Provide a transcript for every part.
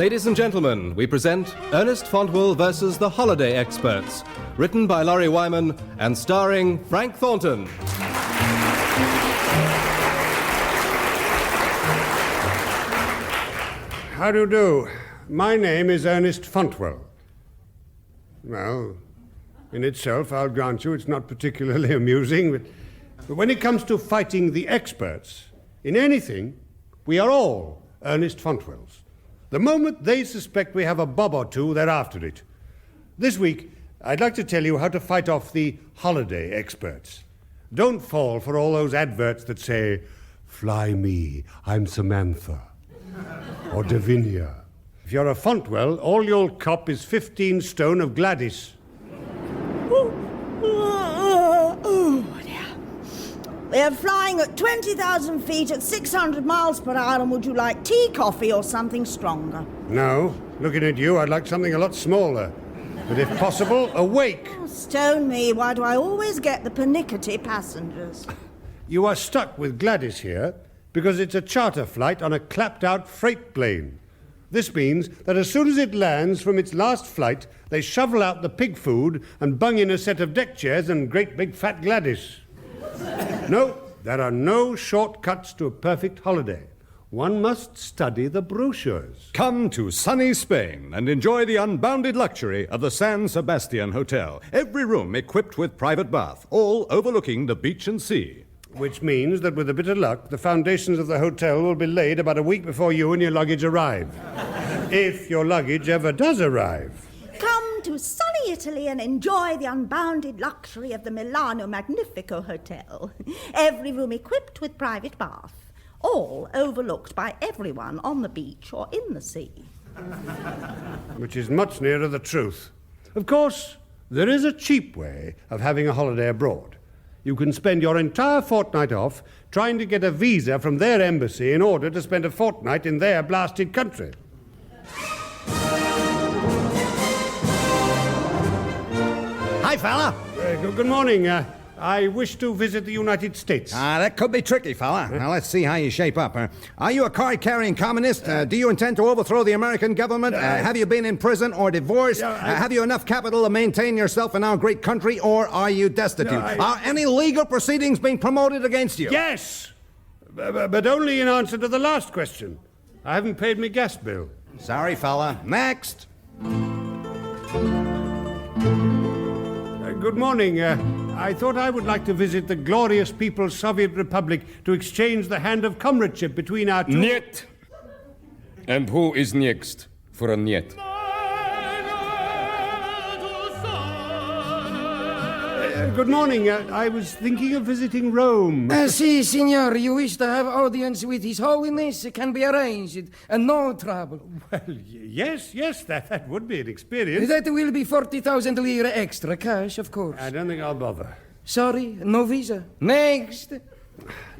Ladies and gentlemen, we present Ernest Fontwell versus the Holiday Experts, written by Lawrie Wyman and starring Frank Thornton. How do you do? My name is Ernest Fontwell. Well, in itself, I'll grant you, it's not particularly amusing, but when it comes to fighting the experts in anything, we are all Ernest Fontwells. The moment they suspect we have a bob or two, they're after it. This week, I'd like to tell you how to fight off the holiday experts. Don't fall for all those adverts that say, "Fly me, I'm Samantha," or Davinia. If you're a Fontwell, all you'll cop is 15 stone of Gladys. They're flying at 20,000 feet at 600 miles per hour, and would you like tea, coffee, or something stronger? No, looking at you, I'd like something a lot smaller. But if possible, awake. Oh, stone me, why do I always get the pernickety passengers? You are stuck with Gladys here because it's a charter flight on a clapped-out freight plane. This means that as soon as it lands from its last flight, they shovel out the pig food and bung in a set of deck chairs and great big fat Gladys. No, there are no shortcuts to a perfect holiday. One must study the brochures. Come to sunny Spain and enjoy the unbounded luxury of the San Sebastian Hotel. Every room equipped with private bath, all overlooking the beach and sea. Which means that with a bit of luck, the foundations of the hotel will be laid about a week before you and your luggage arrive. If your luggage ever does arrive. Come to sunny Italy and enjoy the unbounded luxury of the Milano Magnifico Hotel. Every room equipped with private bath, all overlooked by everyone on the beach or in the sea. Which is much nearer the truth. Of course, there is a cheap way of having a holiday abroad. You can spend your entire fortnight off trying to get a visa from their embassy in order to spend a fortnight in their blasted country. Hi, fella. Good morning. I wish to visit the United States. That could be tricky, fella. Now, let's see how you shape up. Are you a card-carrying communist? Do you intend to overthrow the American government? Have you been in prison or divorced? Have you enough capital to maintain yourself in our great country, or are you destitute? Are any legal proceedings being promoted against you? Yes, but only in answer to the last question. I haven't paid my gas bill. Sorry, fella. Next. Good morning. I thought I would like to visit the glorious People's Soviet Republic to exchange the hand of comradeship between our two... Niet! And who is next for a niet? Good morning. I was thinking of visiting Rome. Si, signor. You wish to have audience with His Holiness? It can be arranged, and no trouble. Well, yes, that would be an experience. That will be 40,000 lira extra cash, of course. I don't think I'll bother. Sorry, no visa. Next.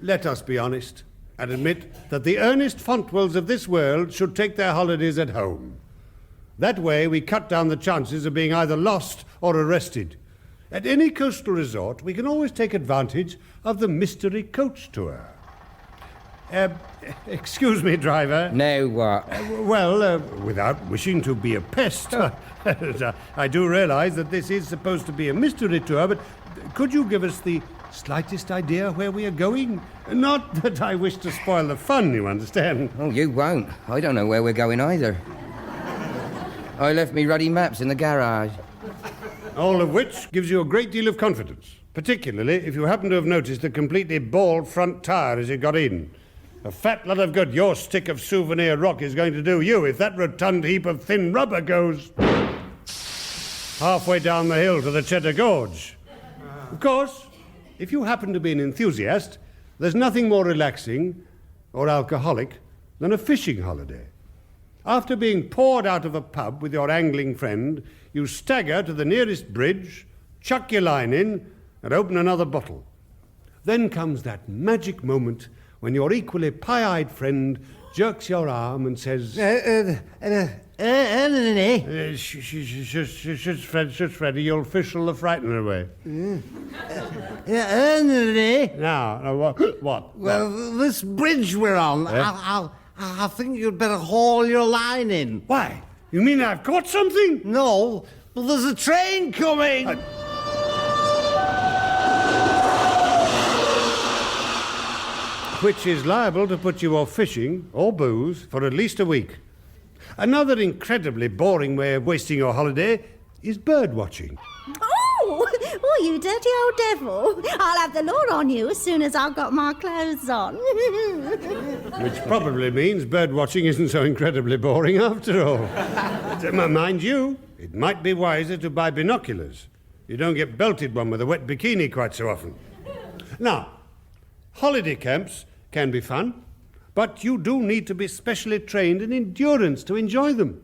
Let us be honest and admit that the Ernest Fontwells of this world should take their holidays at home. That way we cut down the chances of being either lost or arrested. At any coastal resort, we can always take advantage of the mystery coach tour. Excuse me, driver. No, what? Without wishing to be a pest, I do realize that this is supposed to be a mystery tour, but could you give us the slightest idea where we are going? Not that I wish to spoil the fun, you understand. Oh, you won't. I don't know where we're going either. I left me ruddy maps in the garage. All of which gives you a great deal of confidence, particularly if you happen to have noticed a completely bald front tire as you got in. A fat lot of good your stick of souvenir rock is going to do you if that rotund heap of thin rubber goes halfway down the hill to the Cheddar Gorge. Of course, if you happen to be an enthusiast, there's nothing more relaxing or alcoholic than a fishing holiday. After being poured out of a pub with your angling friend, you stagger to the nearest bridge, chuck your line in, and open another bottle. Then comes that magic moment when your equally pie-eyed friend jerks your arm and says... Shush, Freddy, you'll fish-le the frightener away. Ernie. Now, what? Well, this bridge we're on, I think you'd better haul your line in. Why? You mean I've caught something? No, but there's a train coming. Which is liable to put you off fishing or booze for at least a week. Another incredibly boring way of wasting your holiday is bird watching. Oh, you dirty old devil. I'll have the law on you as soon as I've got my clothes on. Which probably means bird watching isn't so incredibly boring after all. Mind you, it might be wiser to buy binoculars. You don't get belted one with a wet bikini quite so often. Now, holiday camps can be fun, but you do need to be specially trained in endurance to enjoy them.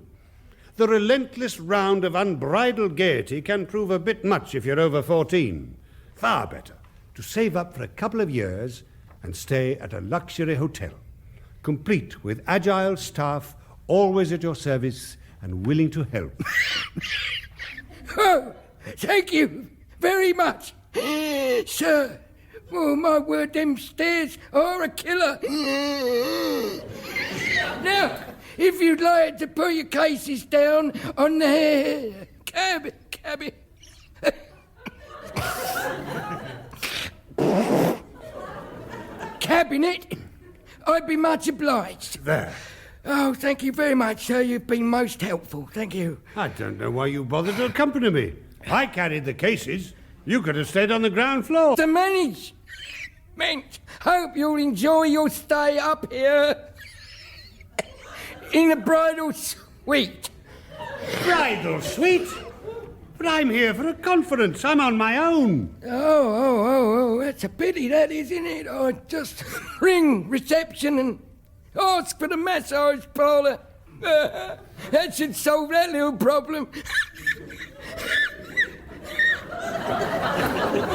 The relentless round of unbridled gaiety can prove a bit much if you're over 14. Far better to save up for a couple of years and stay at a luxury hotel, complete with agile staff, always at your service and willing to help. Oh, thank you very much, sir. Oh, my word, them stairs are a killer. Now, if you'd like to put your cases down on the cabinet, I'd be much obliged. There. Oh, thank you very much, sir. You've been most helpful. Thank you. I don't know why you bothered to accompany me. I carried the cases. You could have stayed on the ground floor. The management hope you'll enjoy your stay up here in the bridal suite. Bridal suite? But I'm here for a conference. I'm on my own. Oh, that's a pity, that is, isn't it? I'd just ring reception and ask for the massage parlour. That should solve that little problem.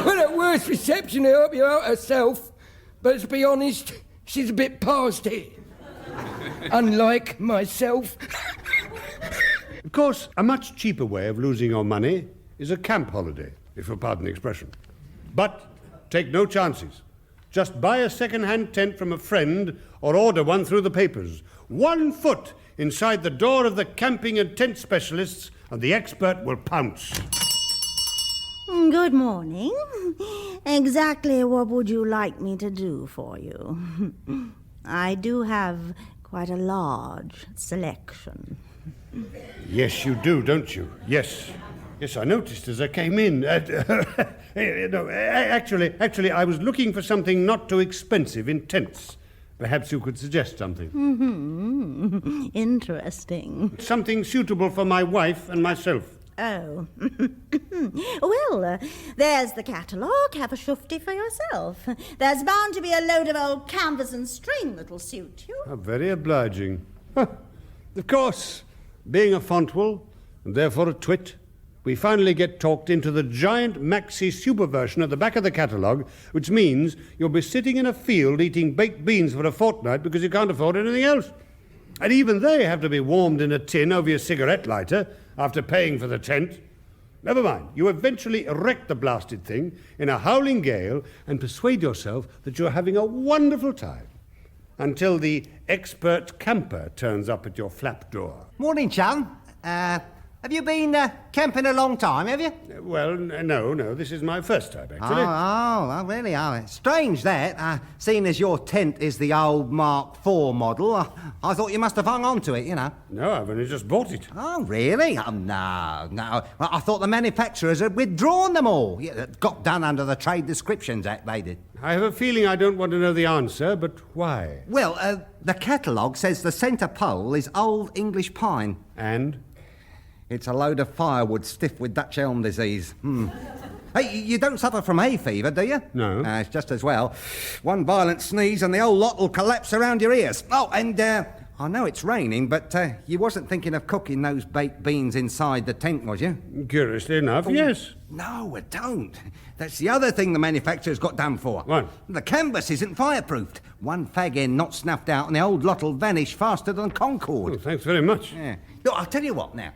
Well, at worst, reception will help you out herself. But to be honest, she's a bit past it. Unlike myself. Of course, a much cheaper way of losing your money is a camp holiday, if you'll pardon the expression. But take no chances. Just buy a second-hand tent from a friend or order one through the papers. 1 foot inside the door of the camping and tent specialists and the expert will pounce. Good morning. Exactly what would you like me to do for you? I do have quite a large selection. Yes, you do, don't you? Yes. Yes, I noticed as I came in. No, actually, I was looking for something not too expensive in tents. Perhaps you could suggest something. Mm-hmm. Interesting. Something suitable for my wife and myself. Oh. Well, there's the catalogue. Have a shufty for yourself. There's bound to be a load of old canvas and string that'll suit you. How very obliging. Of course, being a Fontwell, and therefore a twit, we finally get talked into the giant maxi super version at the back of the catalogue, which means you'll be sitting in a field eating baked beans for a fortnight because you can't afford anything else. And even they have to be warmed in a tin over your cigarette lighter after paying for the tent. Never mind, you eventually erect the blasted thing in a howling gale and persuade yourself that you're having a wonderful time until the expert camper turns up at your flap door. Morning, chum. Have you been camping a long time, have you? Well, no, this is my first time, actually. Oh, really? Oh, strange that. Seeing as your tent is the old Mark IV model, I thought you must have hung on to it, you know. No, I've only just bought it. Oh, really? Oh, no. I thought the manufacturers had withdrawn them all. Yeah, it got done under the Trade Descriptions Act, they did. I have a feeling I don't want to know the answer, but why? Well, the catalogue says the centre pole is old English pine. And? It's a load of firewood stiff with Dutch elm disease. Hey, you don't suffer from hay fever, do you? No. It's just as well. One violent sneeze and the whole lot will collapse around your ears. Oh, and I know it's raining, but you wasn't thinking of cooking those baked beans inside the tent, was you? Curiously enough, yes. No, I don't. That's the other thing the manufacturer's got done for. What? The canvas isn't fireproofed. One fag end not snuffed out and the old lot'll vanish faster than Concorde. Oh, thanks very much. Yeah. Look, I'll tell you what now.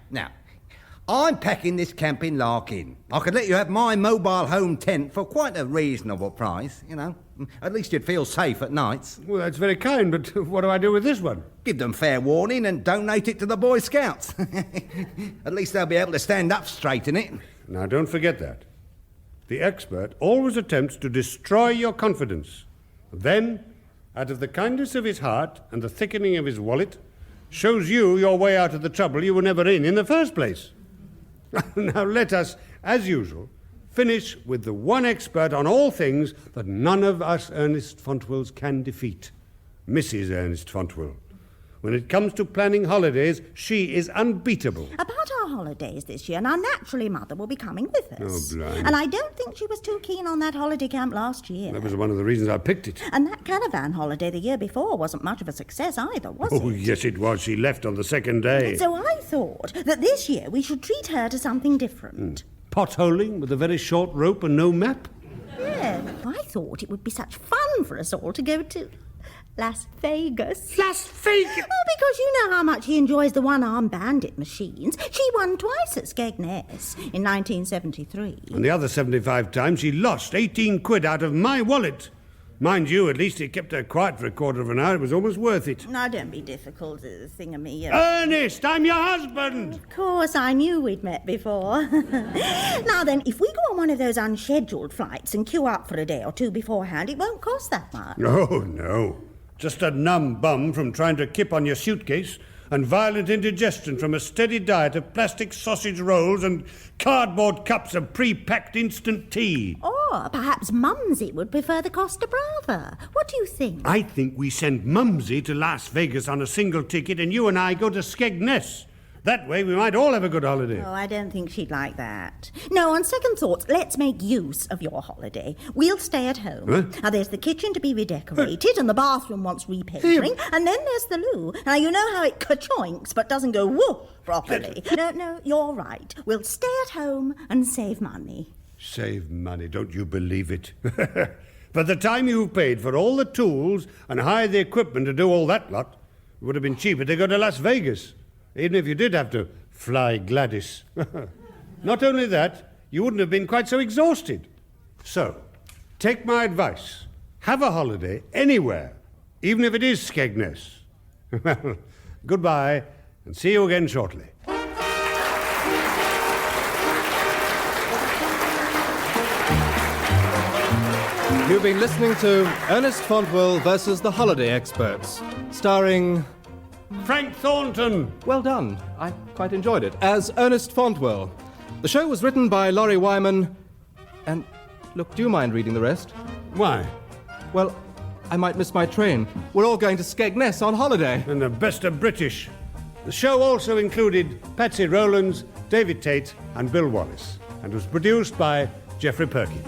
I'm packing this camping lark in. I could let you have my mobile home tent for quite a reasonable price, you know. At least you'd feel safe at nights. Well, that's very kind, but what do I do with this one? Give them fair warning and donate it to the Boy Scouts. At least they'll be able to stand up straight in it. Now, don't forget that. The expert always attempts to destroy your confidence. Then, out of the kindness of his heart and the thickening of his wallet, shows you your way out of the trouble you were never in the first place. Now let us, as usual, finish with the one expert on all things that none of us Ernest Fontwells can defeat, Mrs. Ernest Fontwell. When it comes to planning holidays, she is unbeatable. About our holidays this year, now naturally Mother will be coming with us. Oh, blimey. And I don't think she was too keen on that holiday camp last year. That was one of the reasons I picked it. And that caravan holiday the year before wasn't much of a success either, was it? Oh, yes, it was. She left on the second day. So I thought that this year we should treat her to something different. Potholing with a very short rope and no map? Yeah, I thought it would be such fun for us all to go to Las Vegas. Las Vegas? Oh, because you know how much he enjoys the one-armed bandit machines. She won twice at Skegness in 1973. And the other 75 times she lost 18 quid out of my wallet. Mind you, at least it kept her quiet for a quarter of an hour. It was almost worth it. Now, don't be difficult, thingamy. Ernest, I'm your husband! Of course, I knew we'd met before. Now then, if we go on one of those unscheduled flights and queue up for a day or two beforehand, it won't cost that much. Oh, no. Just a numb bum from trying to kip on your suitcase and violent indigestion from a steady diet of plastic sausage rolls and cardboard cups of pre-packed instant tea. Or perhaps Mumsy would prefer the Costa Brava. What do you think? I think we send Mumsy to Las Vegas on a single ticket and you and I go to Skegness. That way we might all have a good holiday. Oh, I don't think she'd like that. No, on second thoughts, let's make use of your holiday. We'll stay at home. Huh? Now, there's the kitchen to be redecorated and the bathroom wants repainting. And then there's the loo. Now, you know how it ka-choinks but doesn't go woof properly. No, you're right. We'll stay at home and save money. Save money, don't you believe it? For the time you've paid for all the tools and hired the equipment to do all that lot, it would have been cheaper to go to Las Vegas. Even if you did have to fly Gladys. Not only that, you wouldn't have been quite so exhausted. So, take my advice. Have a holiday anywhere, even if it is Skegness. Well, goodbye, and see you again shortly. You've been listening to Ernest Fontwell versus the Holiday Experts, starring... Frank Thornton! Well done. I quite enjoyed it. As Ernest Fontwell. The show was written by Lawrie Wyman. And, look, do you mind reading the rest? Why? Well, I might miss my train. We're all going to Skegness on holiday. And the best of British. The show also included Patsy Rowlands, David Tate, and Bill Wallis, and was produced by Geoffrey Perkins.